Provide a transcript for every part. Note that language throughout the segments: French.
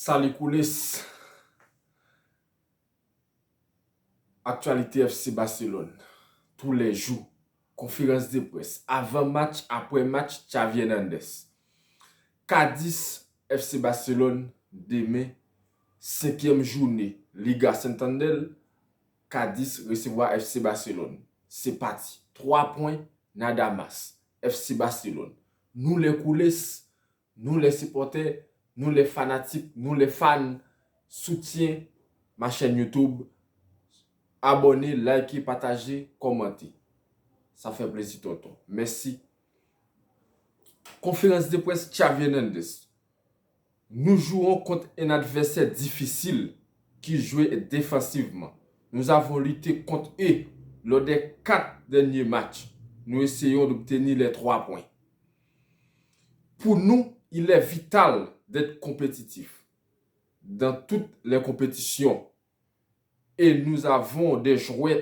Salut coulisses, actualité FC Barcelone, tous les jours, conférence de presse, avant match, après match, Xavi Hernandez. Cadiz FC Barcelone, demain, 5e journée, Liga Santander, Cadiz recevra FC Barcelone. C'est parti, 3 points, nada mas, FC Barcelone. Nous les coulisses, nous les supporters, nous les fanatiques, nous les fans, soutien ma chaîne YouTube. Abonnez, likez, partagez, commentez. Ça fait plaisir, tonton. Merci. Conférence de presse Xavi Hernandez. Nous jouons contre un adversaire difficile qui jouait défensivement. Nous avons lutté contre eux lors des 4 derniers matchs. Nous essayons d'obtenir les 3 points. Pour nous, il est vital d'être compétitif dans toutes les compétitions. Et nous avons des joueurs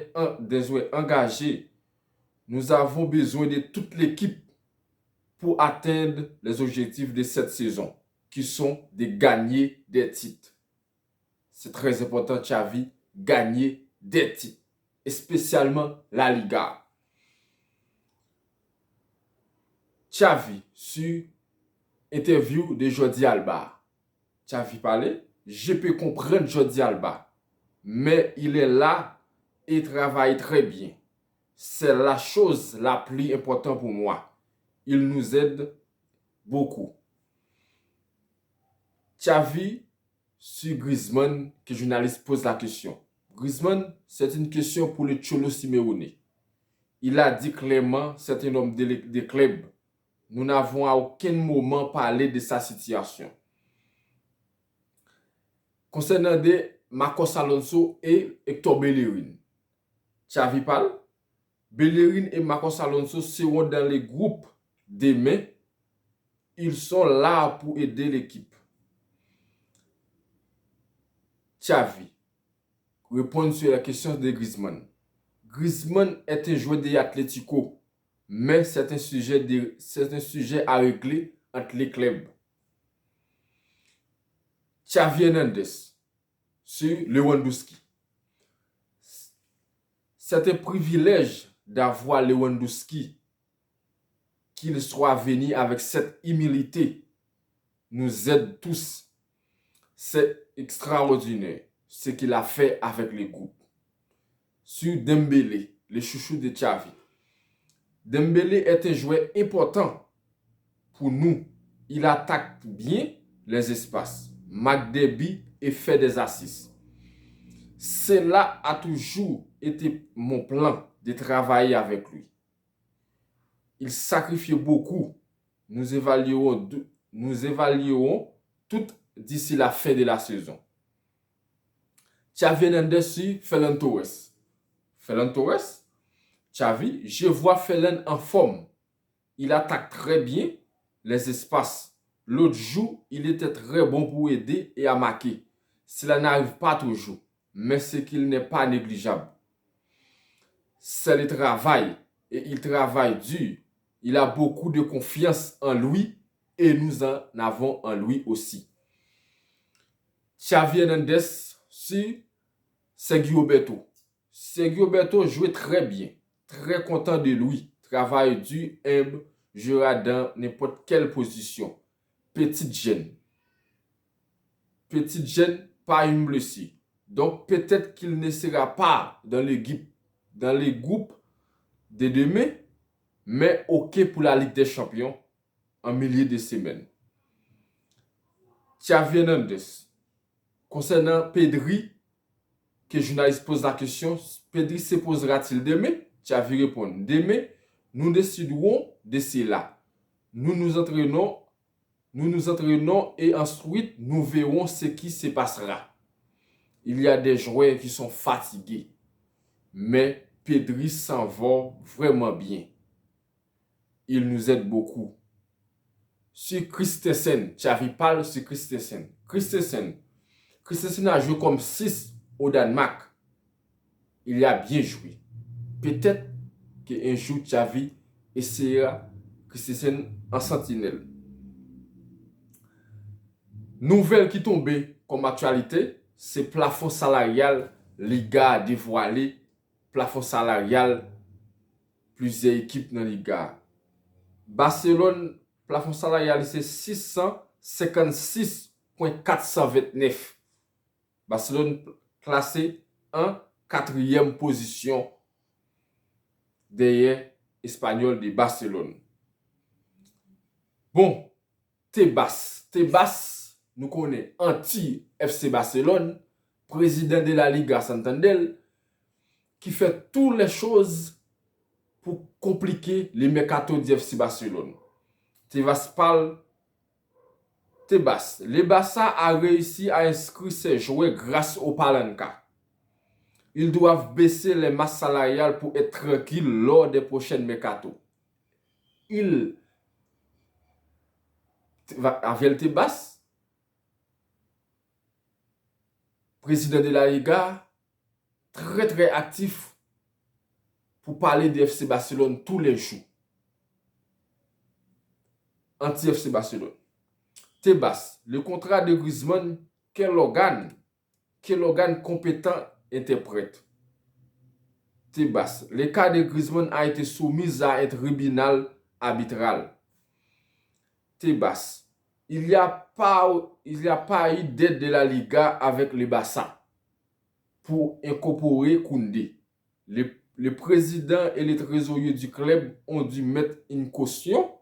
engagés. Nous avons besoin de toute l'équipe pour atteindre les objectifs de cette saison, qui sont de gagner des titres. C'est très important, Xavi, gagner des titres, et spécialement la Liga. Xavi, sur interview de Jordi Alba. Xavi parlait, je peux comprendre Jordi Alba, mais il est là et travaille très bien. C'est la chose la plus importante pour moi. Il nous aide beaucoup. Xavi, sur Griezmann, que le journaliste pose la question. Griezmann, c'est une question pour le Cholo Simeone. Il a dit clairement, c'est un homme de club. Nous n'avons à aucun moment parlé de sa situation. Concernant Marcos Alonso et Hector Bellerin, Xavi parle. Bellerin et Marcos Alonso seront dans les groupes demain. Ils sont là pour aider l'équipe. Xavi répond sur la question de Griezmann. Griezmann est un joueur de Atlético, mais c'est un sujet à régler entre les clubs. Xavi Hernandez sur Lewandowski. C'est un privilège d'avoir Lewandowski, qu'il soit venu avec cette humilité, nous aide tous. C'est extraordinaire ce qu'il a fait avec les groupes. Sur Dembélé, le chouchou de Xavi. Dembélé est un joueur important pour nous. Il attaque bien les espaces, marque des buts et fait des assists. Cela a toujours été mon plan de travailler avec lui. Il sacrifie beaucoup. Nous évaluerons tout d'ici la fin de la saison. Xavi Hernandez sur Ferran Torres. Ferran Torres, Xavi, je vois Ferran en forme. Il attaque très bien les espaces. L'autre jour, il était très bon pour aider et à marquer. Cela n'arrive pas toujours, mais c'est qu'il n'est pas négligeable. C'est le travail et il travaille dur. Il a beaucoup de confiance en lui et nous en avons en lui aussi. Xavi Hernandez sur Sergio Roberto. Sergio Roberto jouait très bien, très content de lui. Travaille dur, humble, jouera dans n'importe quelle position. Petite gêne, pas une blessure. Donc peut-être qu'il ne sera pas dans les groupes de demain, mais ok pour la Ligue des Champions en milieu de semaine. Xavi Hernandez. Concernant Pedri, que le journaliste pose la question, Pedri se posera-t-il demain? Xavi répond, demain, nous déciderons de cela. Nous nous entraînons et ensuite nous verrons ce qui se passera. Il y a des joueurs qui sont fatigués, mais Pedri s'en va vraiment bien. Il nous aide beaucoup. Sur Christensen, Xavi parle sur Christensen. Christensen a joué comme 6 au Danemark. Il a bien joué. Peut-être qu'un jour Xavi essaiera Christensen en sentinelle. Nouvelle qui tombait comme actualité, c'est plafond salarial, Liga a dévoilé, plafond salarial, plusieurs équipes dans Liga. Barcelone, plafond salarial, c'est 656,429. Barcelone classé en 4e position derrière Espagnol de Barcelone. Bon, Tebas, nous connaissons anti-FC Barcelone, président de la Liga Santander, qui fait toutes les choses pour compliquer les mercato de FC Barcelone. Tebas parle. Tebas, le Barça a réussi à inscrire ses joueurs grâce au Palanca. Ils doivent baisser les masses salariales pour être tranquilles lors des prochaines mercato. Avec Tebas, président de la Liga, très actif pour parler de FC Barcelone tous les jours. Anti-FC Barcelone. Tebas, le contrat de Griezmann, quel organe compétent interprète. Tebas, le cas de Griezmann a été soumis à un tribunal arbitral. Tebas, il n'y a pas eu d'aide de la Liga avec le Barça pour incorporer Koundé. Le président et les trésoriers du club ont dû mettre une caution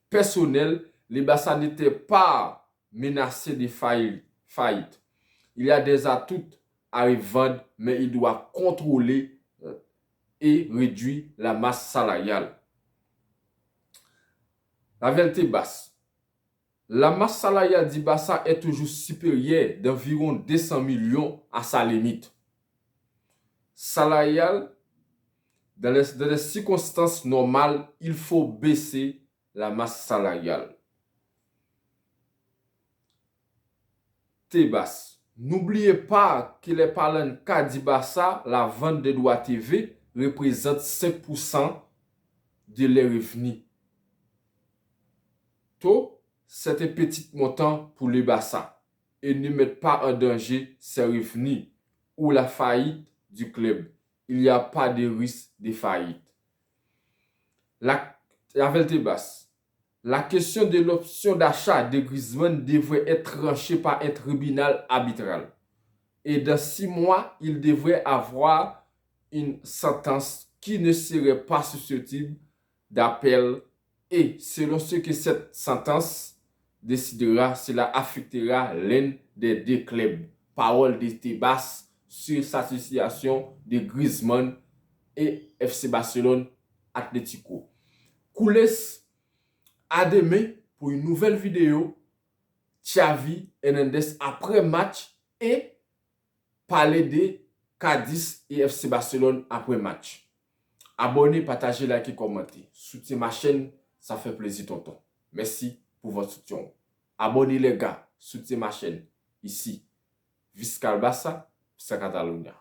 personnelle. Le Barça n'était pas menacé de faillite. Il y a des atouts à revendre, mais il doit contrôler et réduire la masse salariale. La vérité basse. La masse salariale du Barça est toujours supérieure d'environ 200 millions à sa limite salariale. Dans les circonstances normales, il faut baisser la masse salariale. Tebas. N'oubliez pas que les Palanca du Barça, la vente des droits TV, représente 5% de leurs revenus. Tout, c'est un petit montant pour le Barça et ne met pas en danger ses revenus ou la faillite du club. Il n'y a pas de risque de faillite. La question de l'option d'achat de Griezmann devrait être tranchée par un tribunal arbitral. Et dans 6 mois, il devrait avoir une sentence qui ne serait pas susceptible d'appel. Et selon ce que cette sentence décidera, cela affectera l'un des 2 clubs. Parole de Tebas sur sa situation de Griezmann et FC Barcelone Atlético. Coules à demain pour une nouvelle vidéo. Xavi Hernandez après match et parler de Cadiz et FC Barcelone après match. Abonnez, partagez, likez, commentez. Soutenez ma chaîne, ça fait plaisir tonton. Merci pour votre soutien. Abonnez les gars, soutenez ma chaîne. Ici, Viscal Barça, Catalunya.